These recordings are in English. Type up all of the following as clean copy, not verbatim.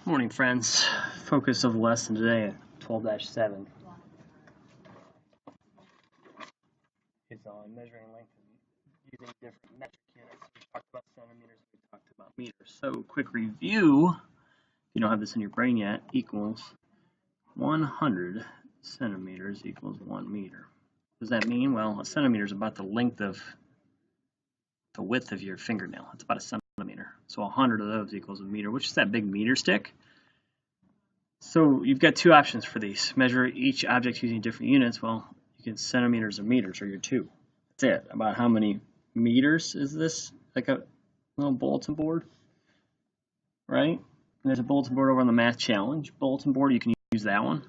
Morning, friends. Focus of the lesson today, 12-7, is on measuring length using different metric units. We talked about centimeters, we talked about meters. So, quick review, if you don't have this in your brain yet, equals 100 centimeters equals 1 meter. What does that mean? Well, a centimeter is about the width of your fingernail. It's about a centimeter. So 100 of those equals a meter, which is that big meter stick. So you've got two options for these. Measure each object using different units. Well, you can centimeters or meters or your two. That's it. About how many meters is this? Like a little bulletin board, right? And there's a bulletin board over on the math challenge bulletin board. You can use that one.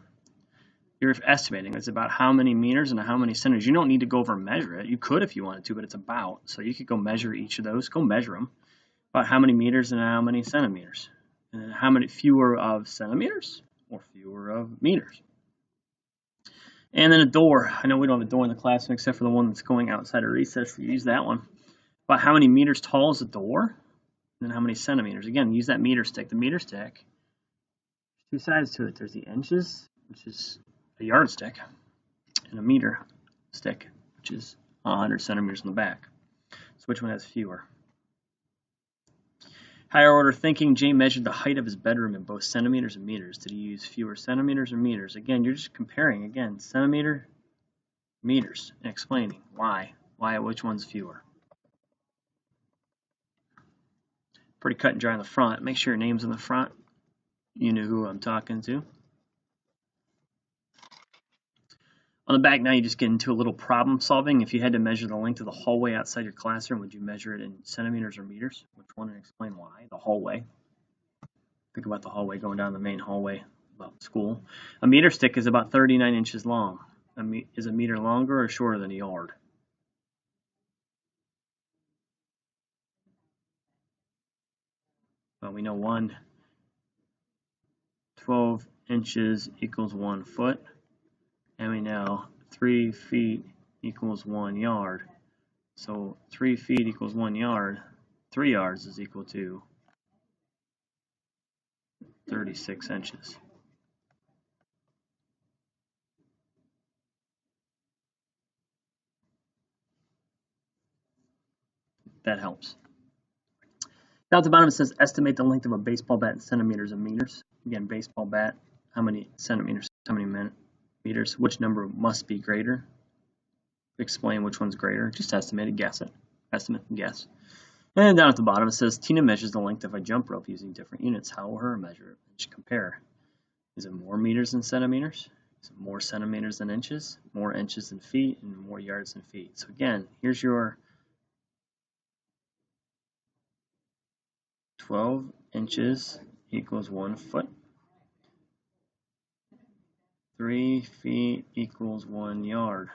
You're estimating. It's about how many meters and how many centimeters. You don't need to go over and measure it. You could if you wanted to, but it's about. So you could go measure each of those. Go measure them. About how many meters and how many centimeters. And then how many fewer of centimeters or fewer of meters. And then a door. I know we don't have a door in the classroom except for the one that's going outside of recess. We use that one. About how many meters tall is the door? And then how many centimeters? Again, use that meter stick. The meter stick, two sides to it. There's the inches, which is a yardstick, and a meter stick, which is 100 centimeters in the back. So which one has fewer? Higher order thinking, Jay measured the height of his bedroom in both centimeters and meters. Did he use fewer centimeters or meters? Again, you're just comparing, again, centimeter, meters, and explaining why, which one's fewer. Pretty cut and dry on the front. Make sure your name's in the front. You know who I'm talking to. On the back now, you just get into a little problem solving. If you had to measure the length of the hallway outside your classroom, would you measure it in centimeters or meters? Which one, and explain why? The hallway. Think about the hallway going down the main hallway about school. A meter stick is about 39 inches long. Is a meter longer or shorter than a yard? Well, we know 12 inches equals 1 foot. And we know 3 feet equals 1 yard. So 3 feet equals 1 yard. 3 yards is equal to 36 inches. That helps. Down at the bottom it says estimate the length of a baseball bat in centimeters and meters. Again, baseball bat, how many centimeters, how many meters, which number must be greater? Explain which one's greater. Just estimate it, guess it. Estimate and guess. And down at the bottom it says Tina measures the length of a jump rope using different units. How will her measure it? Just compare. Is it more meters than centimeters? Is it more centimeters than inches? More inches than feet? And more yards than feet? So again, here's your 12 inches equals 1 foot. 3 feet equals 1 yard.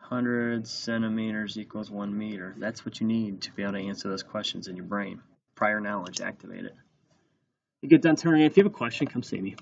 100 centimeters equals 1 meter. That's what you need to be able to answer those questions in your brain. Prior knowledge, activate it. You get done turning in. If you have a question, come see me.